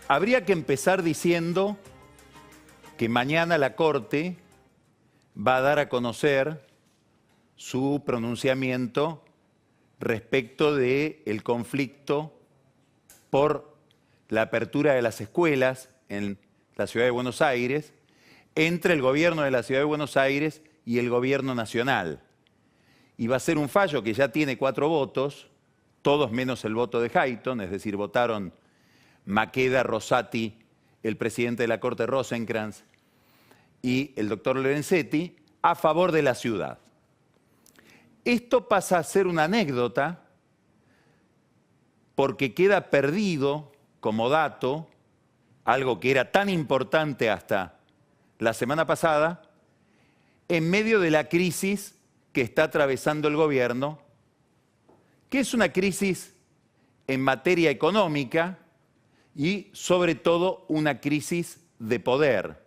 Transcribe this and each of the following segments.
Habría que empezar diciendo que mañana la Corte va a dar a conocer su pronunciamiento respecto del conflicto por la apertura de las escuelas en la Ciudad de Buenos Aires entre el gobierno de la Ciudad de Buenos Aires y el gobierno nacional. Y va a ser un fallo que ya tiene 4 votos, todos menos el voto de Hayton, es decir, votaron Maqueda, Rosati, el presidente de la Corte Rosenkrantz y el doctor Lorenzetti, a favor de la ciudad. Esto pasa a ser una anécdota porque queda perdido como dato algo que era tan importante hasta la semana pasada, en medio de la crisis que está atravesando el gobierno, que es una crisis en materia económica y sobre todo una crisis de poder.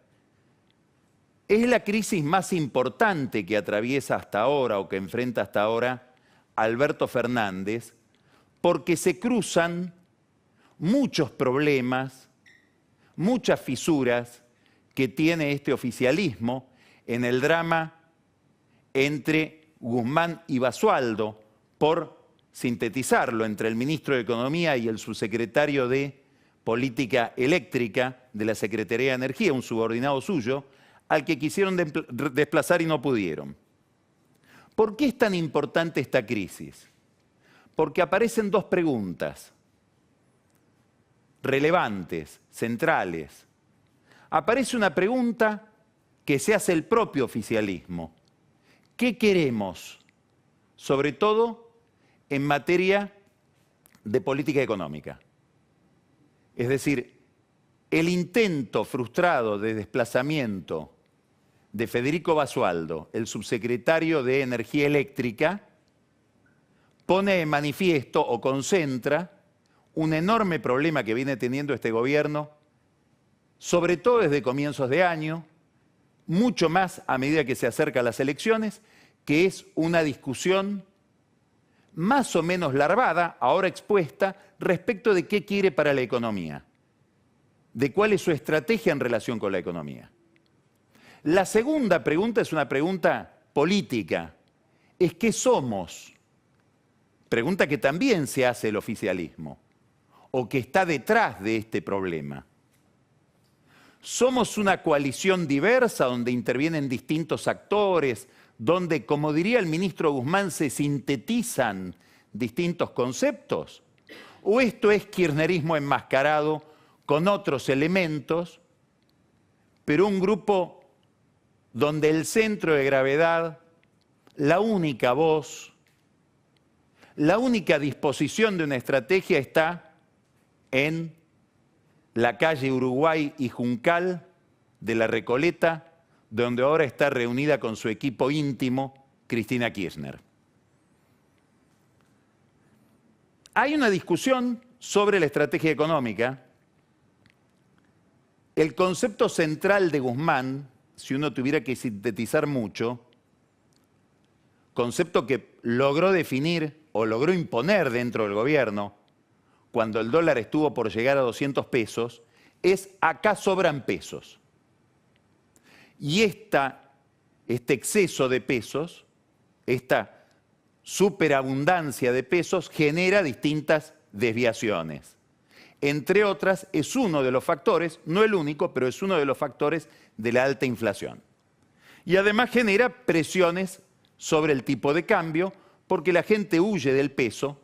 Es la crisis más importante que atraviesa hasta ahora o que enfrenta hasta ahora Alberto Fernández, porque se cruzan muchos problemas, muchas fisuras que tiene este oficialismo en el drama entre Guzmán y Basualdo, por sintetizarlo, entre el ministro de Economía y el subsecretario de Política Eléctrica de la Secretaría de Energía, un subordinado suyo, al que quisieron desplazar y no pudieron. ¿Por qué es tan importante esta crisis? Porque aparecen 2 preguntas relevantes, centrales. Aparece una pregunta que se hace el propio oficialismo. ¿Qué queremos? Sobre todo en materia de política económica. Es decir, el intento frustrado de desplazamiento de Federico Basualdo, el subsecretario de Energía Eléctrica, pone en manifiesto o concentra un enorme problema que viene teniendo este gobierno, sobre todo desde comienzos de año, mucho más a medida que se acercan las elecciones, que es una discusión más o menos larvada, ahora expuesta, respecto de qué quiere para la economía, de cuál es su estrategia en relación con la economía. La segunda pregunta es una pregunta política, es ¿qué somos? Pregunta que también se hace el oficialismo, o que está detrás de este problema. ¿Somos una coalición diversa donde intervienen distintos actores, donde, como diría el ministro Guzmán, se sintetizan distintos conceptos? ¿O esto es kirchnerismo enmascarado con otros elementos, pero un grupo donde el centro de gravedad, la única voz, la única disposición de una estrategia está en la calle Uruguay y Juncal de la Recoleta, donde ahora está reunida con su equipo íntimo Cristina Kirchner? Hay una discusión sobre la estrategia económica. El concepto central de Guzmán, si uno tuviera que sintetizar mucho, concepto que logró definir o logró imponer dentro del gobierno cuando el dólar estuvo por llegar a 200 pesos, es acá sobran pesos. Y este exceso de pesos, esta superabundancia de pesos, genera distintas desviaciones. Entre otras, es uno de los factores, no el único, pero es uno de los factores de la alta inflación. Y además genera presiones sobre el tipo de cambio, porque la gente huye del peso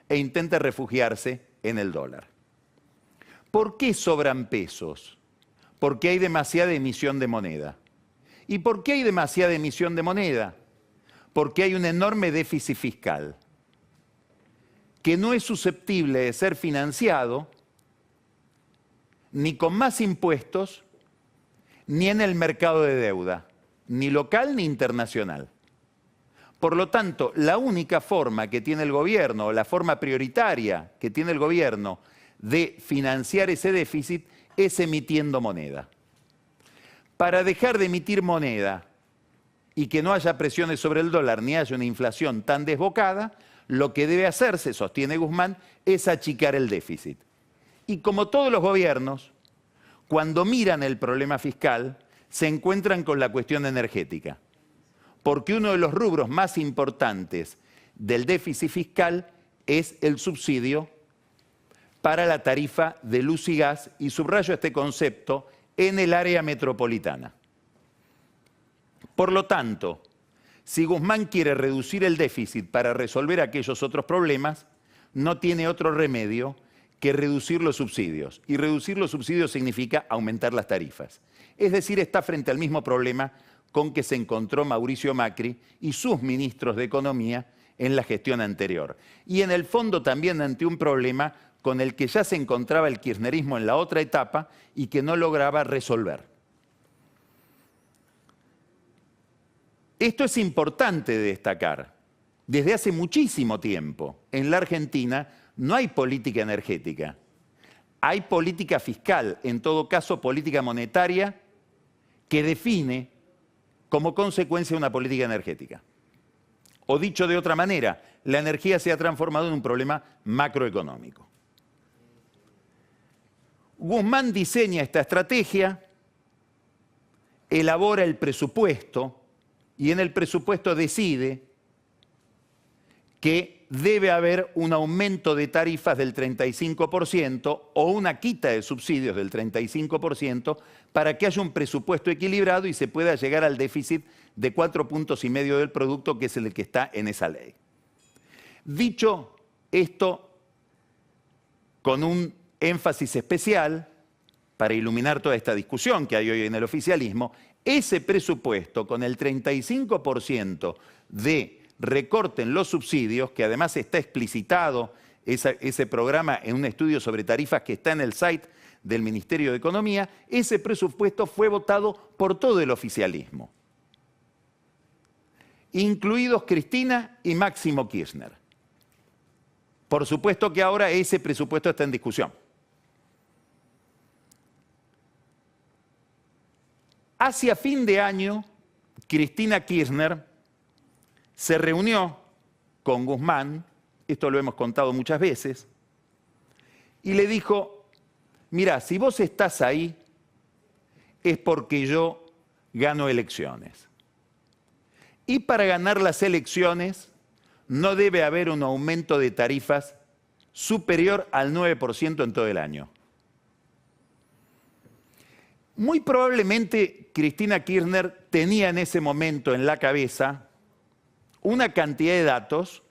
e intenta refugiarse en el dólar. ¿Por qué sobran pesos? Porque hay demasiada emisión de moneda. ¿Y por qué hay demasiada emisión de moneda? Porque hay un enorme déficit fiscal que no es susceptible de ser financiado ni con más impuestos, ni en el mercado de deuda, ni local ni internacional. Por lo tanto, la única forma que tiene el gobierno, o la forma prioritaria que tiene el gobierno de financiar ese déficit, es emitiendo moneda. Para dejar de emitir moneda y que no haya presiones sobre el dólar, ni haya una inflación tan desbocada, lo que debe hacerse, sostiene Guzmán, es achicar el déficit. Y como todos los gobiernos, cuando miran el problema fiscal, se encuentran con la cuestión energética. Porque uno de los rubros más importantes del déficit fiscal es el subsidio para la tarifa de luz y gas, y subrayo este concepto, en el área metropolitana. Por lo tanto, si Guzmán quiere reducir el déficit para resolver aquellos otros problemas, no tiene otro remedio que reducir los subsidios. Y reducir los subsidios significa aumentar las tarifas. Es decir, está frente al mismo problema con que se encontró Mauricio Macri y sus ministros de Economía en la gestión anterior. Y en el fondo también ante un problema con el que ya se encontraba el kirchnerismo en la otra etapa y que no lograba resolver. Esto es importante de destacar. Desde hace muchísimo tiempo en la Argentina no hay política energética. Hay política fiscal, en todo caso política monetaria, que define como consecuencia una política energética. O dicho de otra manera, la energía se ha transformado en un problema macroeconómico. Guzmán diseña esta estrategia, elabora el presupuesto y en el presupuesto decide que debe haber un aumento de tarifas del 35% o una quita de subsidios del 35% para que haya un presupuesto equilibrado y se pueda llegar al déficit de 4,5 puntos del producto, que es el que está en esa ley. Dicho esto, con un énfasis especial, para iluminar toda esta discusión que hay hoy en el oficialismo, ese presupuesto con el 35% de recorte en los subsidios, que además está explicitado ese programa en un estudio sobre tarifas que está en el site del Ministerio de Economía, ese presupuesto fue votado por todo el oficialismo, incluidos Cristina y Máximo Kirchner. Por supuesto que ahora ese presupuesto está en discusión. Hacia fin de año, Cristina Kirchner se reunió con Guzmán, esto lo hemos contado muchas veces, y le dijo: mirá, si vos estás ahí es porque yo gano elecciones. Y para ganar las elecciones no debe haber un aumento de tarifas superior al 9% en todo el año. Muy probablemente Cristina Kirchner tenía en ese momento en la cabeza una cantidad de datos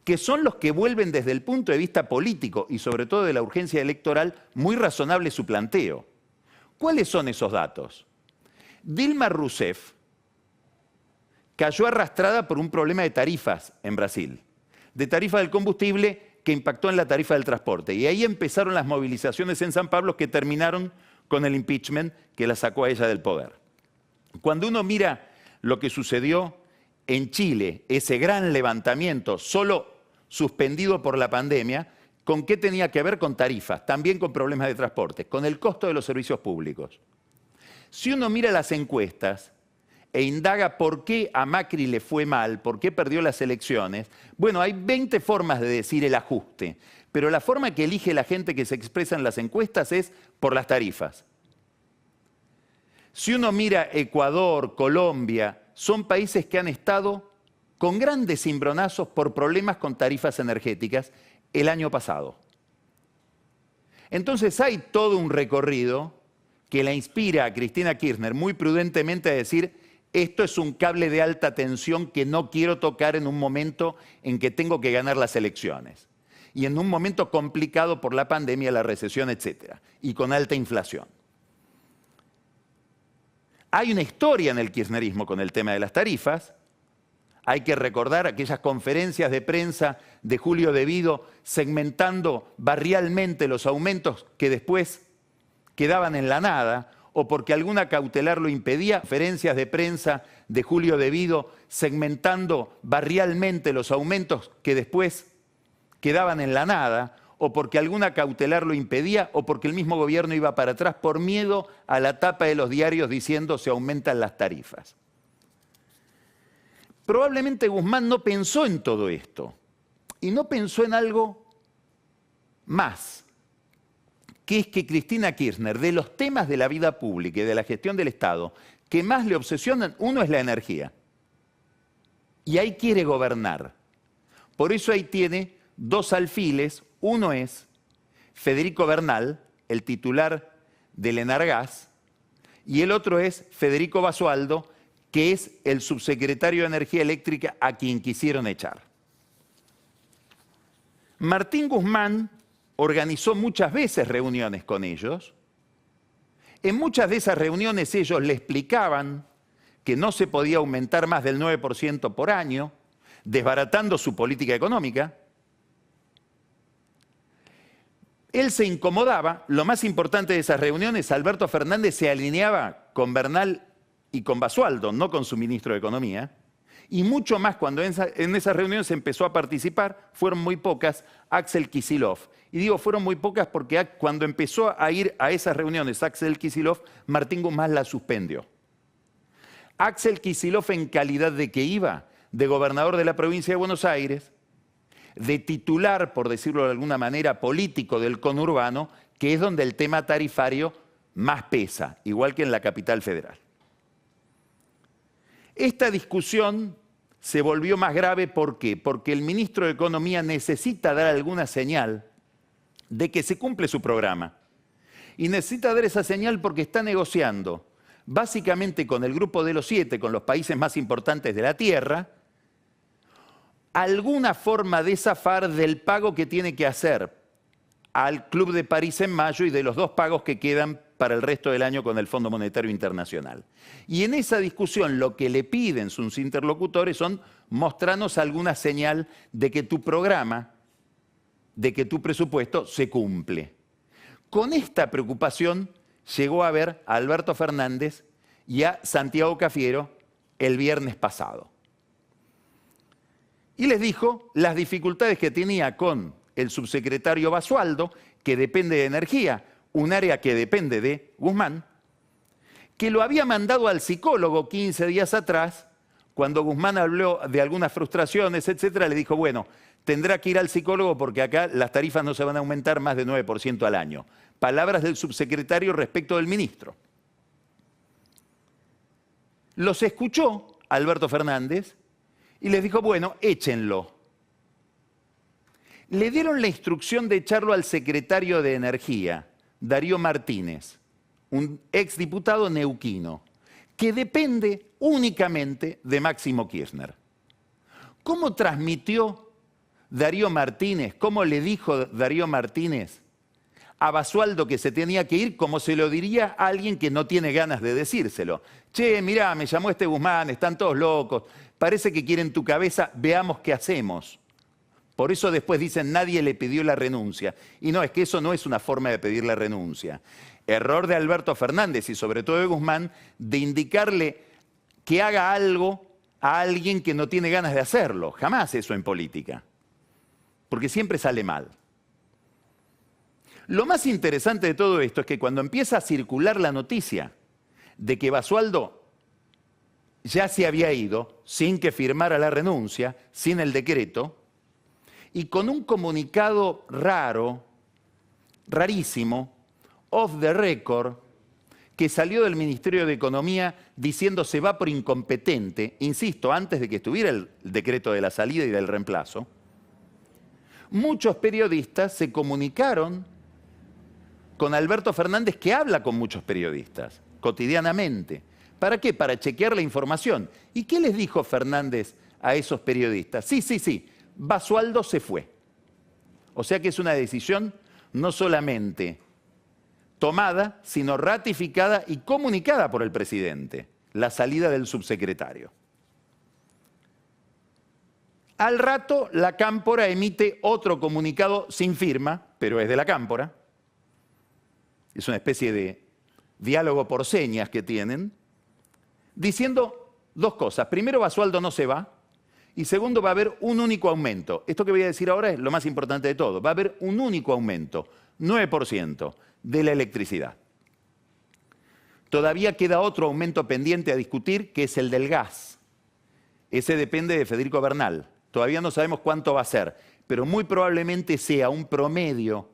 que son los que vuelven desde el punto de vista político y sobre todo de la urgencia electoral muy razonable su planteo. ¿Cuáles son esos datos? Dilma Rousseff cayó arrastrada por un problema de tarifas en Brasil, de tarifa del combustible que impactó en la tarifa del transporte. Y ahí empezaron las movilizaciones en San Pablo que terminaron con el impeachment que la sacó a ella del poder. Cuando uno mira lo que sucedió en Chile, ese gran levantamiento solo suspendido por la pandemia, ¿con qué tenía que ver? Con tarifas, también con problemas de transporte, con el costo de los servicios públicos. Si uno mira las encuestas e indaga por qué a Macri le fue mal, por qué perdió las elecciones, bueno, hay 20 formas de decir el ajuste, pero la forma que elige la gente que se expresa en las encuestas es por las tarifas. Si uno mira Ecuador, Colombia, son países que han estado con grandes cimbronazos por problemas con tarifas energéticas el año pasado. Entonces hay todo un recorrido que la inspira a Cristina Kirchner muy prudentemente a decir: esto es un cable de alta tensión que no quiero tocar en un momento en que tengo que ganar las elecciones. Y en un momento complicado por la pandemia, la recesión, etc. Y con alta inflación. Hay una historia en el kirchnerismo con el tema de las tarifas. Hay que recordar aquellas conferencias de prensa de Julio De Vido segmentando barrialmente los aumentos que después quedaban en la nada, o porque alguna cautelar lo impedía, conferencias de prensa de Julio De Vido segmentando barrialmente los aumentos que después quedaban en la nada, o porque alguna cautelar lo impedía, o porque el mismo gobierno iba para atrás por miedo a la tapa de los diarios diciendo se aumentan las tarifas. Probablemente Guzmán no pensó en todo esto, y no pensó en algo más. que es que Cristina Kirchner, de los temas de la vida pública y de la gestión del Estado, que más le obsesionan, uno es la energía. Y ahí quiere gobernar. Por eso ahí tiene dos alfiles. Uno es Federico Bernal, el titular del Enargás, y el otro es Federico Basualdo, que es el subsecretario de Energía Eléctrica a quien quisieron echar. Martín Guzmán organizó muchas veces reuniones con ellos. En muchas de esas reuniones ellos le explicaban que no se podía aumentar más del 9% por año, desbaratando su política económica. Él se incomodaba. Lo más importante de esas reuniones, Alberto Fernández se alineaba con Bernal y con Basualdo, no con su ministro de Economía. Y mucho más cuando en esas reuniones empezó a participar, fueron muy pocas, Axel Kicillof. Y digo, fueron muy pocas porque cuando empezó a ir a esas reuniones Axel Kicillof, Martín Guzmán la suspendió. Axel Kicillof, en calidad de que iba de gobernador de la provincia de Buenos Aires, de titular, por decirlo de alguna manera, político del conurbano, que es donde el tema tarifario más pesa, igual que en la capital federal. Esta discusión se volvió más grave, ¿por qué? Porque el ministro de Economía necesita dar alguna señal de que se cumple su programa. Y necesita dar esa señal porque está negociando, básicamente con el Grupo de los 7, con los países más importantes de la Tierra, alguna forma de zafar del pago que tiene que hacer al Club de París en mayo y de los 2 pagos que quedan para el resto del año con el Fondo Monetario Internacional. Y en esa discusión lo que le piden sus interlocutores son mostrarnos alguna señal de que tu programa, de que tu presupuesto se cumple. Con esta preocupación llegó a ver a Alberto Fernández y a Santiago Cafiero el viernes pasado. Y les dijo las dificultades que tenía con el subsecretario Basualdo, que depende de energía, un área que depende de Guzmán, que lo había mandado al psicólogo 15 días atrás, cuando Guzmán habló de algunas frustraciones, etcétera, le dijo, bueno, tendrá que ir al psicólogo porque acá las tarifas no se van a aumentar más de 9% al año. Palabras del subsecretario respecto del ministro. Los escuchó Alberto Fernández y les dijo, bueno, échenlo. Le dieron la instrucción de echarlo al secretario de Energía, Darío Martínez, un exdiputado neuquino, que depende únicamente de Máximo Kirchner. ¿Cómo transmitió Darío Martínez, cómo le dijo Darío Martínez a Basualdo que se tenía que ir, como se lo diría a alguien que no tiene ganas de decírselo? Che, mirá, me llamó este Guzmán, están todos locos, parece que quieren tu cabeza, veamos qué hacemos. Por eso después dicen, nadie le pidió la renuncia. Y no, es que eso no es una forma de pedir la renuncia. Error de Alberto Fernández y sobre todo de Guzmán, de indicarle que haga algo a alguien que no tiene ganas de hacerlo. Jamás eso en política. Porque siempre sale mal. Lo más interesante de todo esto es que cuando empieza a circular la noticia de que Basualdo ya se había ido, sin que firmara la renuncia, sin el decreto, y con un comunicado raro, rarísimo, off the record, que salió del Ministerio de Economía diciendo se va por incompetente, insisto, antes de que estuviera el decreto de la salida y del reemplazo, muchos periodistas se comunicaron con Alberto Fernández, que habla con muchos periodistas cotidianamente. ¿Para qué? Para chequear la información. ¿Y qué les dijo Fernández a esos periodistas? Sí, Basualdo se fue. O sea que es una decisión no solamente tomada, sino ratificada y comunicada por el presidente, la salida del subsecretario. Al rato, la Cámpora emite otro comunicado sin firma, pero es de la Cámpora. Es una especie de diálogo por señas que tienen, diciendo 2 cosas. Primero, Basualdo no se va. Y segundo, va a haber un único aumento. Esto que voy a decir ahora es lo más importante de todo. Va a haber un único aumento, 9%, de la electricidad. Todavía queda otro aumento pendiente a discutir, que es el del gas. Ese depende de Federico Bernal. Todavía no sabemos cuánto va a ser, pero muy probablemente sea un promedio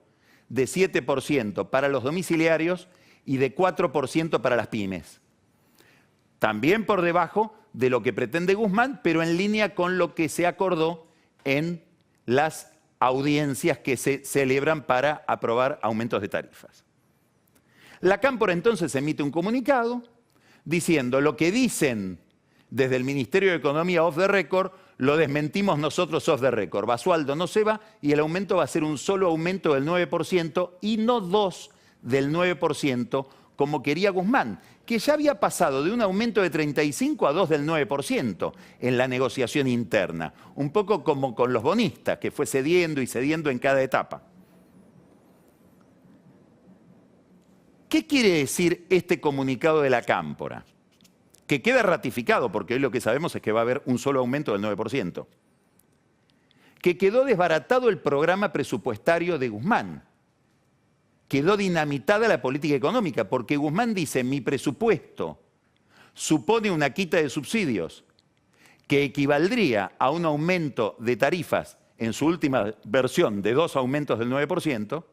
de 7% para los domiciliarios y de 4% para las pymes. También por debajo de lo que pretende Guzmán, pero en línea con lo que se acordó en las audiencias que se celebran para aprobar aumentos de tarifas. La Cámpora entonces emite un comunicado diciendo lo que dicen desde el Ministerio de Economía off the record, lo desmentimos nosotros off the record. Basualdo no se va y el aumento va a ser un solo aumento del 9% y no 2 del 9% como quería Guzmán, que ya había pasado de un aumento de 35 a 2 del 9% en la negociación interna. Un poco como con los bonistas, que fue cediendo y cediendo en cada etapa. ¿Qué quiere decir este comunicado de la Cámpora? Que queda ratificado, porque hoy lo que sabemos es que va a haber un solo aumento del 9%. Que quedó desbaratado el programa presupuestario de Guzmán. Quedó dinamitada la política económica, porque Guzmán dice, mi presupuesto supone una quita de subsidios que equivaldría a un aumento de tarifas en su última versión de 2 aumentos del 9%,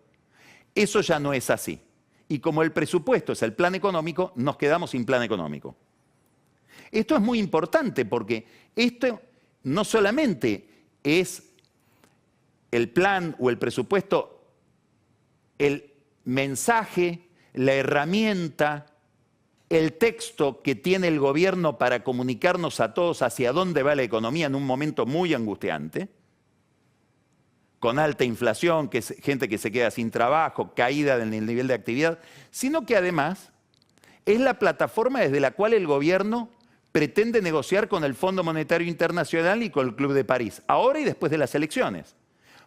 eso ya no es así. Y como el presupuesto es el plan económico, nos quedamos sin plan económico. Esto es muy importante porque esto no solamente es el plan o el presupuesto, el mensaje, la herramienta, el texto que tiene el gobierno para comunicarnos a todos hacia dónde va la economía en un momento muy angustiante, con alta inflación, gente que se queda sin trabajo, caída del nivel de actividad, sino que además es la plataforma desde la cual el gobierno pretende negociar con el Fondo Monetario Internacional y con el Club de París, ahora y después de las elecciones.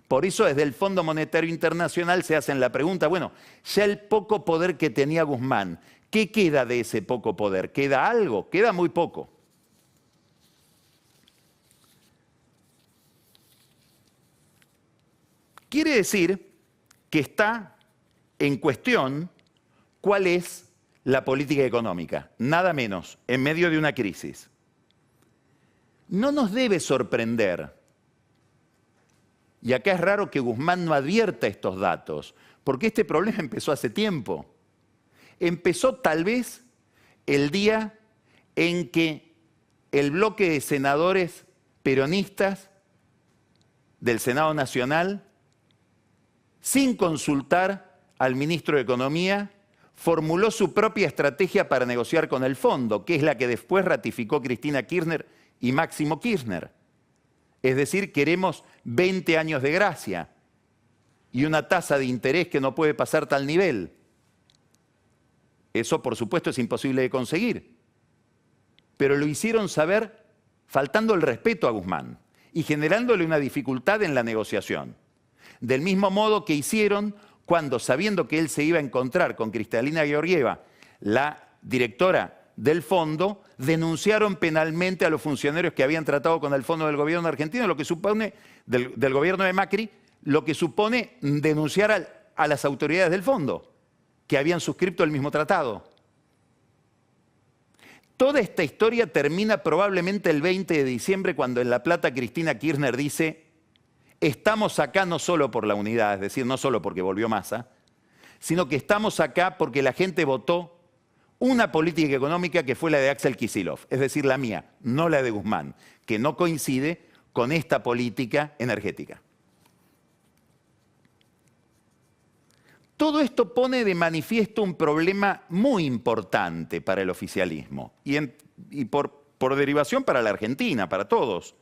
Por eso desde el Fondo Monetario Internacional se hacen la pregunta, bueno, ya el poco poder que tenía Guzmán, ¿qué queda de ese poco poder? ¿Queda algo? Queda muy poco. Quiere decir que está en cuestión cuál es la política económica, nada menos, en medio de una crisis. No nos debe sorprender, y acá es raro que Guzmán no advierta estos datos, porque este problema empezó hace tiempo. Empezó tal vez el día en que el bloque de senadores peronistas del Senado Nacional, sin consultar al ministro de Economía, formuló su propia estrategia para negociar con el fondo, que es la que después ratificó Cristina Kirchner y Máximo Kirchner. Es decir, queremos 20 años de gracia y una tasa de interés que no puede pasar tal nivel. Eso, por supuesto, es imposible de conseguir. Pero lo hicieron saber faltando el respeto a Guzmán y generándole una dificultad en la negociación. Del mismo modo que hicieron cuando, sabiendo que él se iba a encontrar con Cristalina Georgieva, la directora del fondo, denunciaron penalmente a los funcionarios que habían tratado con el fondo del gobierno argentino, lo que supone, del gobierno de Macri, lo que supone denunciar a las autoridades del fondo, que habían suscrito el mismo tratado. Toda esta historia termina probablemente el 20 de diciembre, cuando en La Plata Cristina Kirchner dice: estamos acá no solo por la unidad, es decir, no solo porque volvió Massa, sino que estamos acá porque la gente votó una política económica que fue la de Axel Kicillof, es decir, la mía, no la de Guzmán, que no coincide con esta política energética. Todo esto pone de manifiesto un problema muy importante para el oficialismo y por derivación para la Argentina, para todos,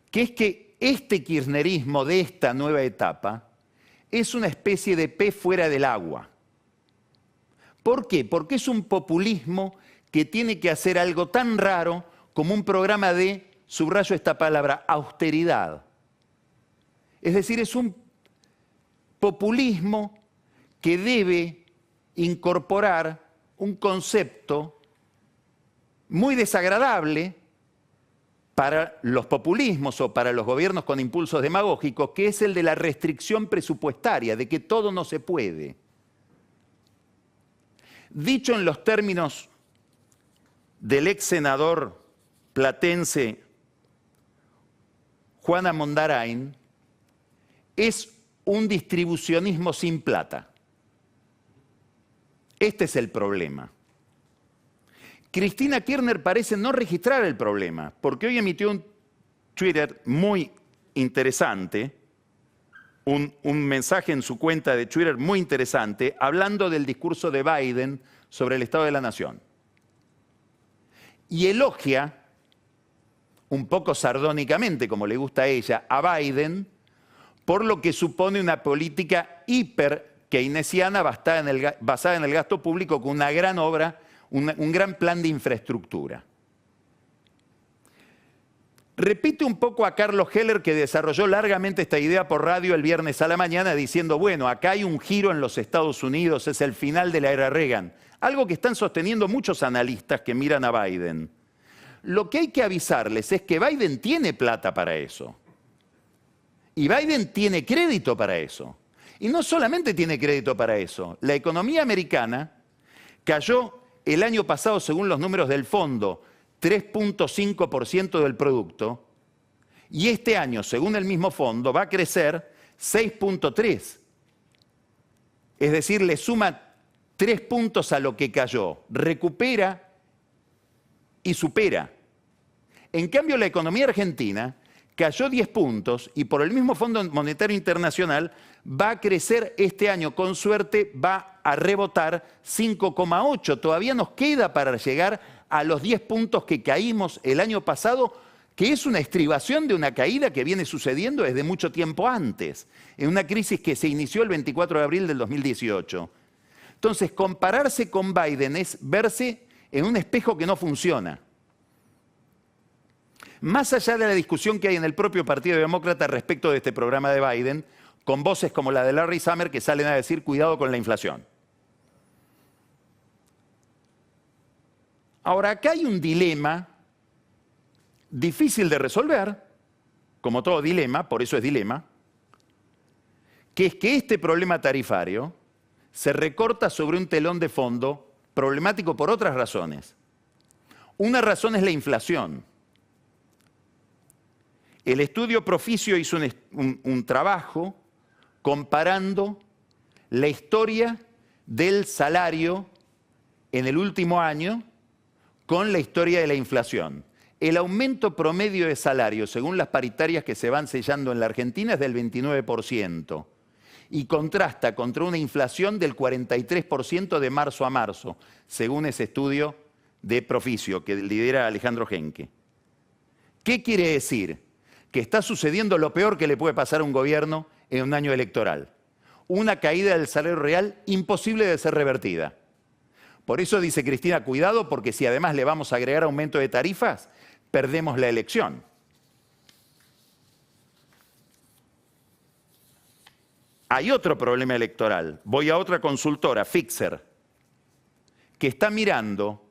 que es que este kirchnerismo de esta nueva etapa es una especie de pez fuera del agua. ¿Por qué? Porque es un populismo que tiene que hacer algo tan raro como un programa de, subrayo esta palabra, austeridad. Es decir, es un populismo que debe incorporar un concepto muy desagradable para los populismos o para los gobiernos con impulsos demagógicos, que es el de la restricción presupuestaria, de que todo no se puede. Dicho en los términos del ex senador platense Juan Amondarain, es un distribucionismo sin plata. Este es el problema. Cristina Kirchner parece no registrar el problema, porque hoy emitió un Twitter muy interesante, un mensaje en su cuenta de Twitter muy interesante, hablando del discurso de Biden sobre el Estado de la Nación. Y elogia, un poco sardónicamente, como le gusta a ella, a Biden, por lo que supone una política hiper keynesiana basada en el gasto público con una gran obra, un gran plan de infraestructura. Repite un poco a Carlos Heller, que desarrolló largamente esta idea por radio el viernes a la mañana, diciendo, bueno, acá hay un giro en los Estados Unidos, es el final de la era Reagan. Algo que están sosteniendo muchos analistas que miran a Biden. Lo que hay que avisarles es que Biden tiene plata para eso. Y Biden tiene crédito para eso. Y no solamente tiene crédito para eso. La economía americana cayó el año pasado, según los números del fondo, 3.5% del producto, y este año, según el mismo fondo, va a crecer 6.3%. Es decir, le suma 3 puntos a lo que cayó, recupera y supera. En cambio, la economía argentina cayó 10 puntos y por el mismo Fondo Monetario Internacional va a crecer este año, con suerte va a rebotar 5,8%. Todavía nos queda para llegar a los 10 puntos que caímos el año pasado, que es una estribación de una caída que viene sucediendo desde mucho tiempo antes, en una crisis que se inició el 24 de abril del 2018. Entonces, compararse con Biden es verse en un espejo que no funciona. Más allá de la discusión que hay en el propio Partido Demócrata respecto de este programa de Biden, con voces como la de Larry Summers que salen a decir cuidado con la inflación. Ahora, acá hay un dilema difícil de resolver, como todo dilema, por eso es dilema, que es que este problema tarifario se recorta sobre un telón de fondo problemático por otras razones. Una razón es la inflación. El estudio Proficio hizo un trabajo comparando la historia del salario en el último año con la historia de la inflación. El aumento promedio de salario, según las paritarias que se van sellando en la Argentina, es del 29%. Y contrasta contra una inflación del 43% de marzo a marzo, según ese estudio de Proficio que lidera Alejandro Genque. ¿Qué quiere decir? Que está sucediendo lo peor que le puede pasar a un gobierno en un año electoral. Una caída del salario real imposible de ser revertida. Por eso dice Cristina, cuidado, porque si además le vamos a agregar aumento de tarifas, perdemos la elección. Hay otro problema electoral. Voy a otra consultora, Fixer, que está mirando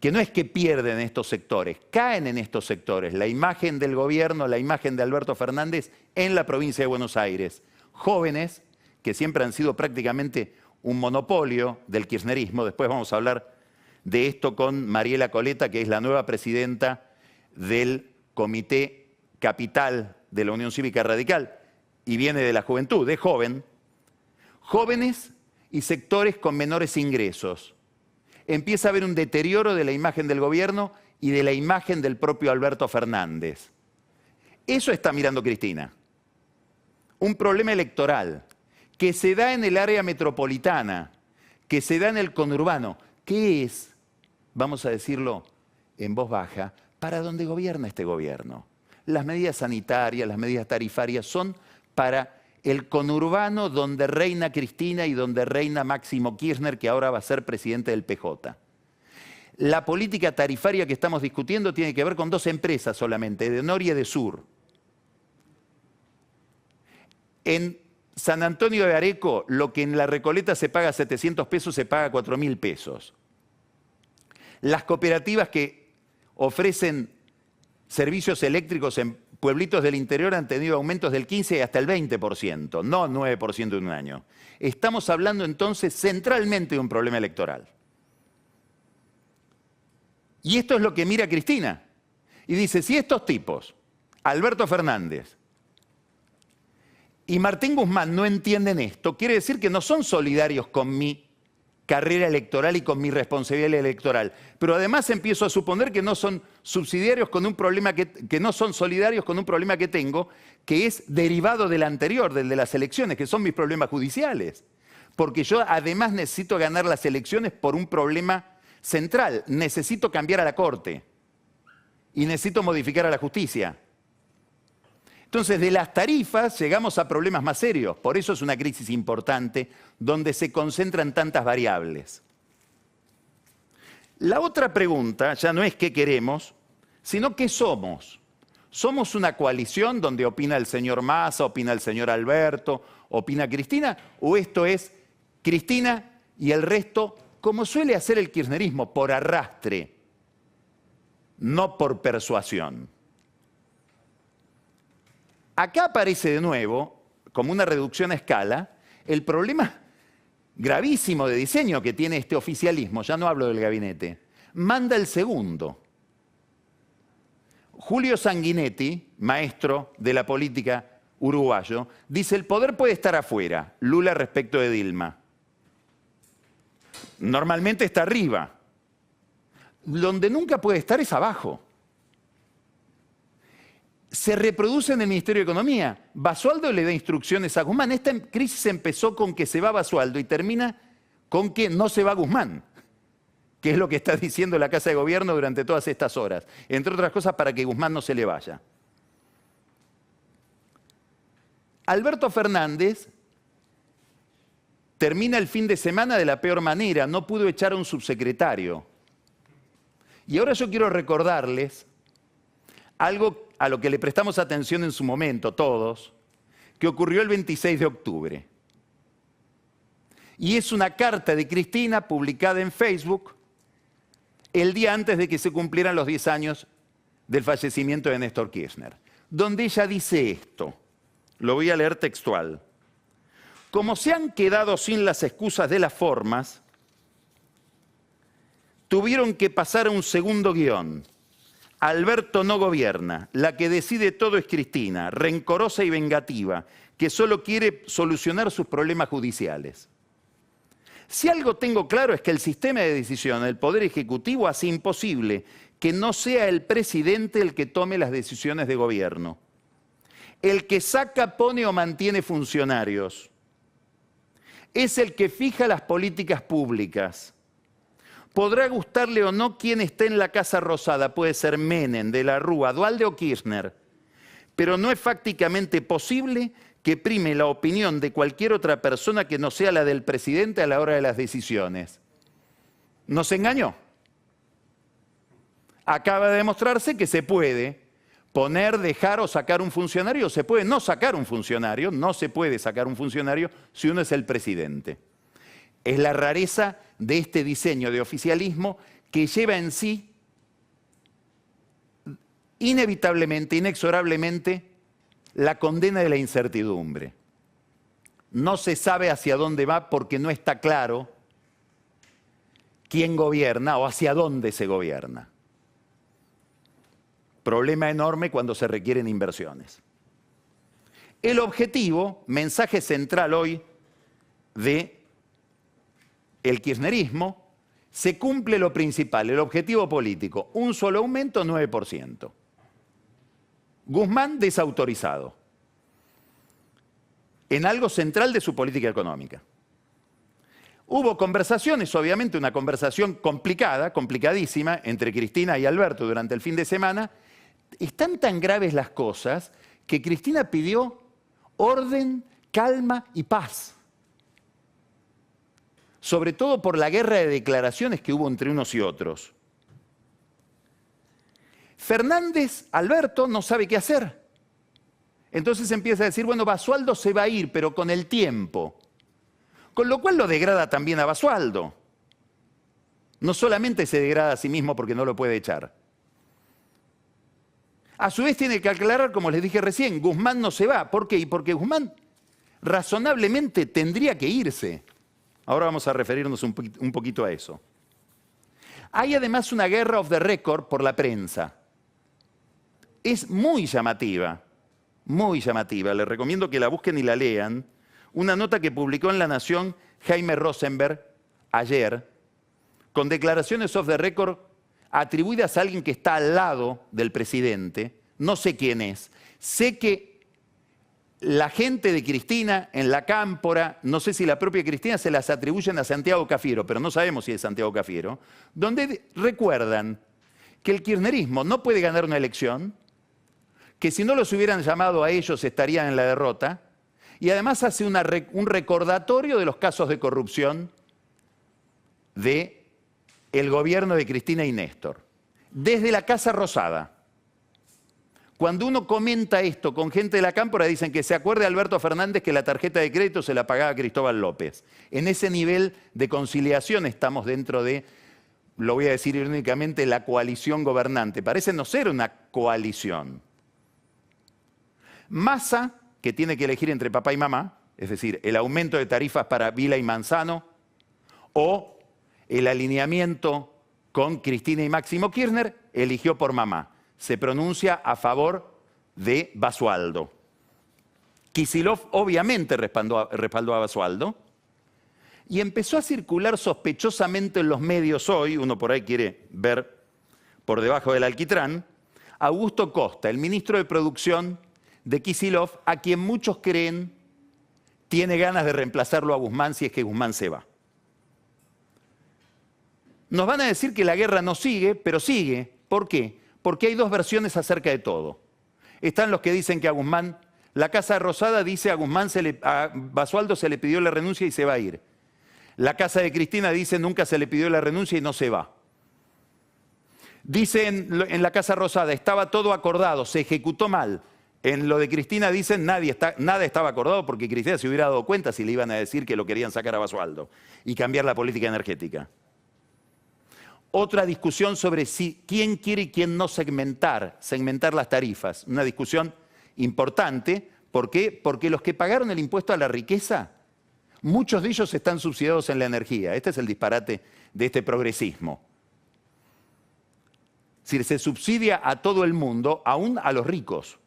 que no es que pierden estos sectores, caen en estos sectores. La imagen del gobierno, la imagen de Alberto Fernández en la provincia de Buenos Aires. Jóvenes que siempre han sido prácticamente un monopolio del kirchnerismo. Después vamos a hablar de esto con Mariela Coleta, que es la nueva presidenta del Comité Capital de la Unión Cívica Radical y viene de la juventud, es joven. Jóvenes y sectores con menores ingresos. Empieza a haber un deterioro de la imagen del gobierno y de la imagen del propio Alberto Fernández. Eso está mirando Cristina. Un problema electoral que se da en el área metropolitana, que se da en el conurbano, que es, vamos a decirlo en voz baja, para donde gobierna este gobierno. Las medidas sanitarias, las medidas tarifarias son para el conurbano donde reina Cristina y donde reina Máximo Kirchner, que ahora va a ser presidente del PJ. La política tarifaria que estamos discutiendo tiene que ver con dos empresas solamente, de Nor y de Sur. En San Antonio de Areco, lo que en la Recoleta se paga 700 pesos, se paga 4.000 pesos. Las cooperativas que ofrecen servicios eléctricos en pueblitos del interior han tenido aumentos del 15 hasta el 20%, no 9% en un año. Estamos hablando entonces centralmente de un problema electoral. Y esto es lo que mira Cristina. Y dice, si estos tipos, Alberto Fernández y Martín Guzmán no entienden esto, quiere decir que no son solidarios con mi carrera electoral y con mi responsabilidad electoral. Pero además empiezo a suponer que no son subsidiarios con un problema que no son solidarios con un problema que tengo, que es derivado del anterior, del de las elecciones, que son mis problemas judiciales. Porque yo además necesito ganar las elecciones por un problema central. Necesito cambiar a la Corte y necesito modificar a la justicia. Entonces, de las tarifas llegamos a problemas más serios. Por eso es una crisis importante, donde se concentran tantas variables. La otra pregunta ya no es qué queremos, sino qué somos. ¿Somos una coalición donde opina el señor Massa, opina el señor Alberto, opina Cristina? ¿O esto es Cristina y el resto, como suele hacer el kirchnerismo, por arrastre, no por persuasión? Acá aparece de nuevo, como una reducción a escala, el problema gravísimo de diseño que tiene este oficialismo, ya no hablo del gabinete, manda el segundo. Julio Sanguinetti, maestro de la política uruguayo, dice: el poder puede estar afuera, Lula respecto de Dilma. Normalmente está arriba. Donde nunca puede estar es abajo. Se reproduce en el Ministerio de Economía. Basualdo le da instrucciones a Guzmán. Esta crisis empezó con que se va Basualdo y termina con que no se va Guzmán, que es lo que está diciendo la Casa de Gobierno durante todas estas horas. Entre otras cosas, para que Guzmán no se le vaya. Alberto Fernández termina el fin de semana de la peor manera. No pudo echar a un subsecretario. Y ahora yo quiero recordarles algo a lo que le prestamos atención en su momento, todos, que ocurrió el 26 de octubre. Y es una carta de Cristina publicada en Facebook el día antes de que se cumplieran los 10 años del fallecimiento de Néstor Kirchner, donde ella dice esto, lo voy a leer textual. Como se han quedado sin las excusas de las formas, tuvieron que pasar a un segundo guión. Alberto no gobierna, la que decide todo es Cristina, rencorosa y vengativa, que solo quiere solucionar sus problemas judiciales. Si algo tengo claro es que el sistema de decisión del Poder Ejecutivo hace imposible que no sea el presidente el que tome las decisiones de gobierno. El que saca, pone o mantiene funcionarios. Es el que fija las políticas públicas. Podrá gustarle o no quien esté en la Casa Rosada, puede ser Menem, De la Rúa, Duhalde o Kirchner, pero no es fácticamente posible que prime la opinión de cualquier otra persona que no sea la del presidente a la hora de las decisiones. ¿Nos engañó? Acaba de demostrarse que se puede poner, dejar o sacar un funcionario, se puede no sacar un funcionario, no se puede sacar un funcionario si uno es el presidente. Es la rareza de este diseño de oficialismo que lleva en sí inevitablemente, inexorablemente, la condena de la incertidumbre. No se sabe hacia dónde va porque no está claro quién gobierna o hacia dónde se gobierna. Problema enorme cuando se requieren inversiones. El objetivo, mensaje central hoy de el kirchnerismo, se cumple lo principal, el objetivo político, un solo aumento, 9%. Guzmán desautorizado en algo central de su política económica. Hubo conversaciones, obviamente una conversación complicada, complicadísima, entre Cristina y Alberto durante el fin de semana. Están tan graves las cosas que Cristina pidió orden, calma y paz. Sobre todo por la guerra de declaraciones que hubo entre unos y otros. Fernández, Alberto, no sabe qué hacer. Entonces empieza a decir, bueno, Basualdo se va a ir, pero con el tiempo. Con lo cual lo degrada también a Basualdo. No solamente se degrada a sí mismo porque no lo puede echar. A su vez tiene que aclarar, como les dije recién, Guzmán no se va. ¿Por qué? Porque Guzmán razonablemente tendría que irse. Ahora vamos a referirnos un poquito a eso. Hay además una guerra off the record por la prensa. Es muy llamativa. muy llamativa, les recomiendo que la busquen y la lean, una nota que publicó en La Nación Jaime Rosenberg ayer, con declaraciones off the record atribuidas a alguien que está al lado del presidente, no sé quién es, sé que la gente de Cristina en la Cámpora, no sé si la propia Cristina, se las atribuyen a Santiago Cafiero, pero no sabemos si es Santiago Cafiero, donde recuerdan que el kirchnerismo no puede ganar una elección, que si no los hubieran llamado a ellos estarían en la derrota, y además hace un recordatorio de los casos de corrupción del gobierno de Cristina y Néstor. Desde la Casa Rosada. Cuando uno comenta esto con gente de la Cámpora, dicen que se acuerde Alberto Fernández que la tarjeta de crédito se la pagaba Cristóbal López. En ese nivel de conciliación estamos dentro de, lo voy a decir irónicamente, la coalición gobernante. Parece no ser una coalición. Massa, que tiene que elegir entre papá y mamá, es decir, el aumento de tarifas para Vila y Manzano, o el alineamiento con Cristina y Máximo Kirchner, eligió por mamá. Se pronuncia a favor de Basualdo. Kicillof obviamente respaldó a Basualdo y empezó a circular sospechosamente en los medios hoy, uno por ahí quiere ver por debajo del alquitrán, Augusto Costa, el ministro de Producción de Kicillof, a quien muchos creen tiene ganas de reemplazarlo a Guzmán si es que Guzmán se va. Nos van a decir que la guerra no sigue, pero sigue. ¿Por qué? Porque hay dos versiones acerca de todo. Están los que dicen que a Guzmán, la Casa Rosada dice a Basualdo se le pidió la renuncia y se va a ir. La Casa de Cristina dice nunca se le pidió la renuncia y no se va. Dicen en la Casa Rosada estaba todo acordado, se ejecutó mal. En lo de Cristina dicen nada estaba acordado porque Cristina se hubiera dado cuenta si le iban a decir que lo querían sacar a Basualdo y cambiar la política energética. Otra discusión sobre quién quiere y quién no segmentar las tarifas. Una discusión importante. ¿Por qué? Porque los que pagaron el impuesto a la riqueza, muchos de ellos están subsidiados en la energía. Este es el disparate de este progresismo. Es decir, se subsidia a todo el mundo, aún a los ricos.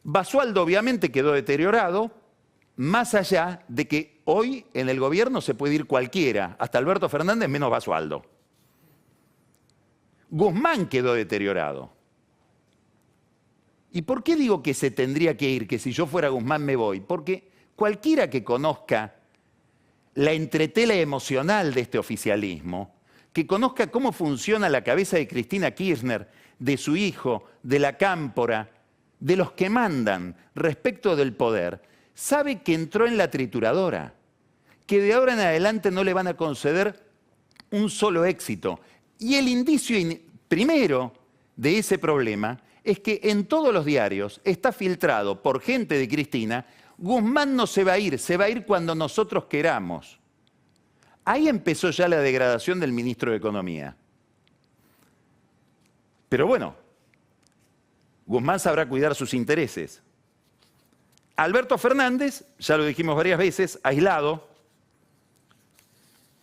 Basualdo obviamente quedó deteriorado, más allá de que hoy en el gobierno se puede ir cualquiera, hasta Alberto Fernández menos Basualdo. Guzmán quedó deteriorado. ¿Y por qué digo que se tendría que ir, que si yo fuera Guzmán me voy? Porque cualquiera que conozca la entretela emocional de este oficialismo, que conozca cómo funciona la cabeza de Cristina Kirchner, de su hijo, de la Cámpora, de los que mandan respecto del poder, sabe que entró en la trituradora, que de ahora en adelante no le van a conceder un solo éxito. Y el indicio primero de ese problema es que en todos los diarios está filtrado por gente de Cristina, Guzmán no se va a ir cuando nosotros queramos. Ahí empezó ya la degradación del ministro de Economía. Pero bueno, Guzmán sabrá cuidar sus intereses. Alberto Fernández, ya lo dijimos varias veces, aislado,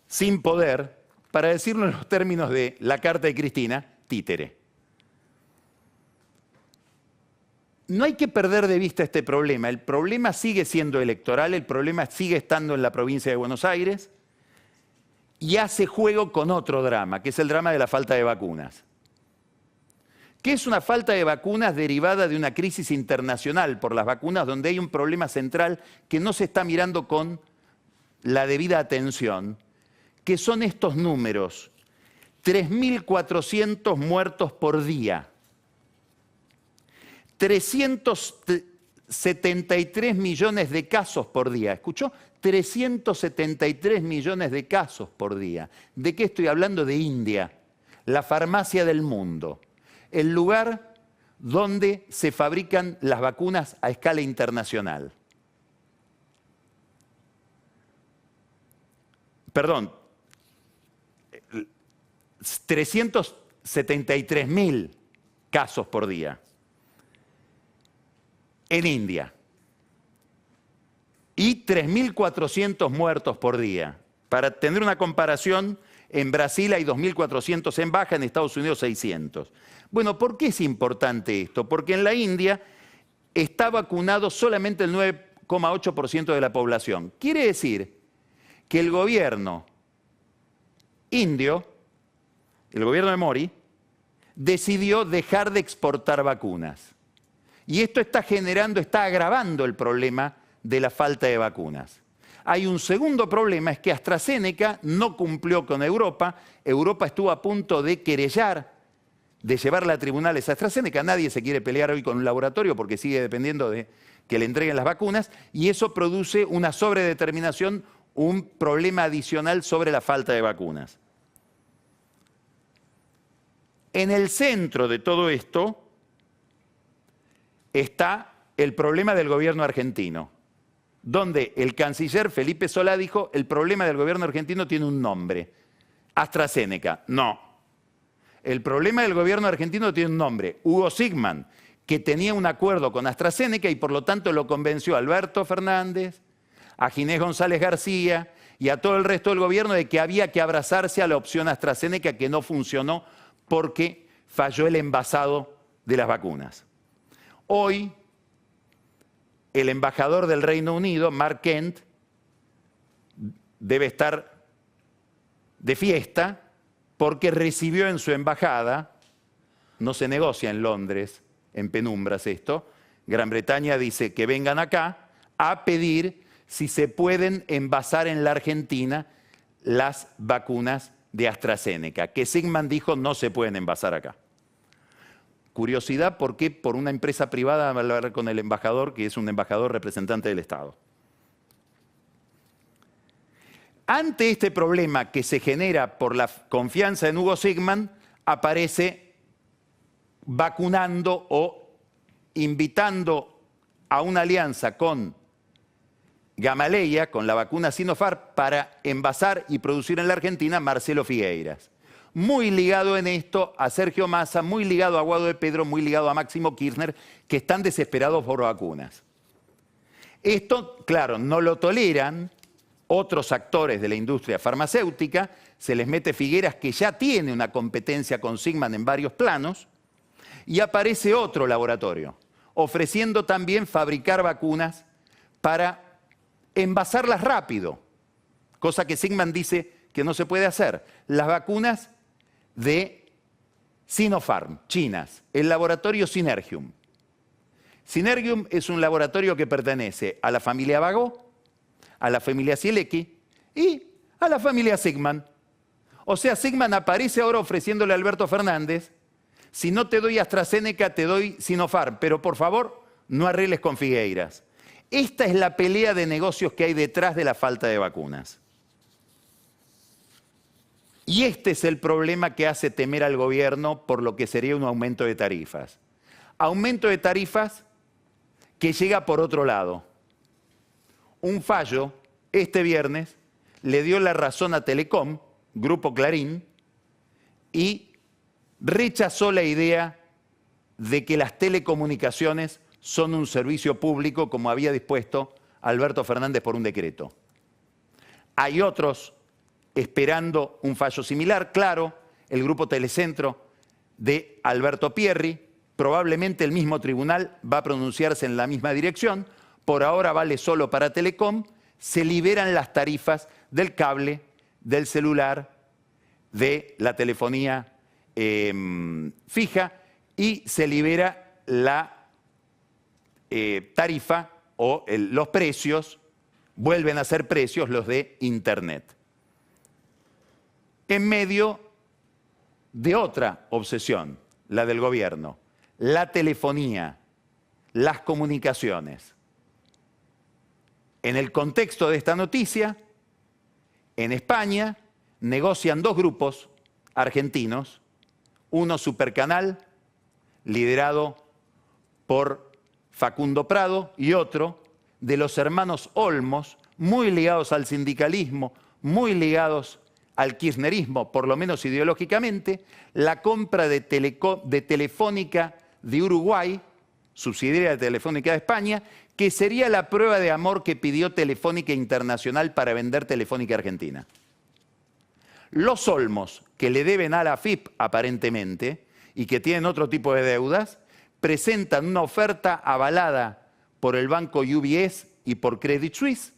sin poder, para decirlo en los términos de la carta de Cristina, títere. No hay que perder de vista este problema. El problema sigue siendo electoral, el problema sigue estando en la provincia de Buenos Aires y hace juego con otro drama, que es el drama de la falta de vacunas. ¿Qué es una falta de vacunas derivada de una crisis internacional por las vacunas, donde hay un problema central que no se está mirando con la debida atención, que son estos números: 3.400 muertos por día, 373 millones de casos por día. ¿Escuchó? 373 millones de casos por día. ¿De qué estoy hablando? De India, la farmacia del mundo. El lugar donde se fabrican las vacunas a escala internacional. Perdón, 373.000 casos por día en India y 3.400 muertos por día. Para tener una comparación, En Brasil hay 2.400 en baja, en Estados Unidos 600. Bueno, ¿por qué es importante esto? Porque en la India está vacunado solamente el 9,8% de la población. Quiere decir que el gobierno indio, el gobierno de Modi, decidió dejar de exportar vacunas. Y esto está agravando el problema de la falta de vacunas. Hay un segundo problema, es que AstraZeneca no cumplió con Europa. Europa estuvo a punto de querellar, de llevarla a tribunales a AstraZeneca. Nadie se quiere pelear hoy con un laboratorio porque sigue dependiendo de que le entreguen las vacunas, y eso produce una sobredeterminación, un problema adicional sobre la falta de vacunas. En el centro de todo esto está el problema del gobierno argentino, donde el canciller Felipe Solá dijo: el problema del gobierno argentino tiene un nombre, AstraZeneca. No. El problema del gobierno argentino tiene un nombre, Hugo Sigman, que tenía un acuerdo con AstraZeneca y por lo tanto lo convenció a Alberto Fernández, a Ginés González García y a todo el resto del gobierno de que había que abrazarse a la opción AstraZeneca, que no funcionó porque falló el envasado de las vacunas. Hoy, el embajador del Reino Unido, Mark Kent, debe estar de fiesta porque recibió en su embajada, no se negocia en Londres, en penumbras esto, Gran Bretaña dice que vengan acá a pedir si se pueden envasar en la Argentina las vacunas de AstraZeneca, que Sigman dijo no se pueden envasar acá. Curiosidad, ¿por qué por una empresa privada hablar con el embajador, que es un embajador representante del Estado? Ante este problema que se genera por la confianza en Hugo Sigman, aparece vacunando o invitando a una alianza con Gamaleya, con la vacuna Sinopharm, para envasar y producir en la Argentina Marcelo Figueiras. Muy ligado en esto a Sergio Massa, muy ligado a Guado de Pedro, muy ligado a Máximo Kirchner, que están desesperados por vacunas. Esto, claro, no lo toleran otros actores de la industria farmacéutica. Se les mete Figueras, que ya tiene una competencia con Sigman en varios planos, y aparece otro laboratorio, ofreciendo también fabricar vacunas para envasarlas rápido, cosa que Sigman dice que no se puede hacer. Las vacunas de Sinopharm, chinas, el laboratorio Synergium. Synergium es un laboratorio que pertenece a la familia Bagó, a la familia Sielecki y a la familia Sigman. O sea, Sigman aparece ahora ofreciéndole a Alberto Fernández: si no te doy AstraZeneca, te doy Sinopharm, pero por favor, no arregles con Figueiras. Esta es la pelea de negocios que hay detrás de la falta de vacunas. Y este es el problema que hace temer al gobierno por lo que sería un aumento de tarifas. Aumento de tarifas que llega por otro lado. Un fallo este viernes le dio la razón a Telecom, Grupo Clarín, y rechazó la idea de que las telecomunicaciones son un servicio público como había dispuesto Alberto Fernández por un decreto. Hay otros esperando un fallo similar, claro, el Grupo Telecentro de Alberto Pierri, probablemente el mismo tribunal va a pronunciarse en la misma dirección. Por ahora vale solo para Telecom, se liberan las tarifas del cable, del celular, de la telefonía fija, y se libera la tarifa o los precios, vuelven a ser precios los de Internet. En medio de otra obsesión, la del gobierno, la telefonía, las comunicaciones. En el contexto de esta noticia, en España negocian dos grupos argentinos, uno Supercanal, liderado por Facundo Prado, y otro de los hermanos Olmos, muy ligados al sindicalismo, muy ligados al kirchnerismo, por lo menos ideológicamente, la compra de Telefónica de Uruguay, subsidiaria de Telefónica de España, que sería la prueba de amor que pidió Telefónica Internacional para vender Telefónica Argentina. Los Olmos, que le deben a la AFIP aparentemente y que tienen otro tipo de deudas, presentan una oferta avalada por el banco UBS y por Credit Suisse.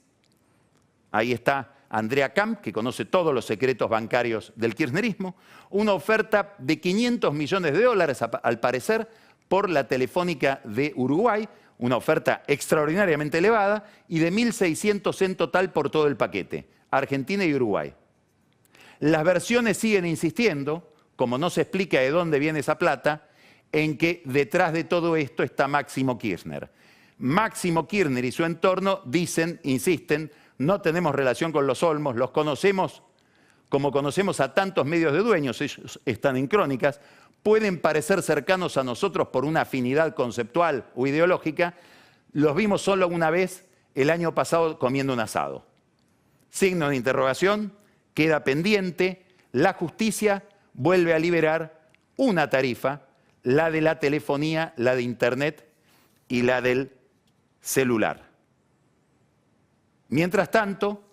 Ahí está Andrea Camp, que conoce todos los secretos bancarios del kirchnerismo. Una oferta de 500 millones de dólares, al parecer, por la Telefónica de Uruguay, una oferta extraordinariamente elevada, y de 1.600 en total por todo el paquete, Argentina y Uruguay. Las versiones siguen insistiendo, como no se explica de dónde viene esa plata, en que detrás de todo esto está Máximo Kirchner. Máximo Kirchner y su entorno dicen, insisten, no tenemos relación con los Olmos, los conocemos como conocemos a tantos medios de dueños, ellos están en Crónicas, pueden parecer cercanos a nosotros por una afinidad conceptual o ideológica, los vimos solo una vez el año pasado comiendo un asado. Signo de interrogación, queda pendiente, la justicia vuelve a liberar una tarifa, la de la telefonía, la de internet y la del celular. Mientras tanto,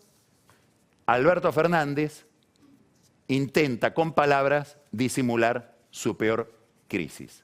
Alberto Fernández intenta con palabras disimular su peor crisis.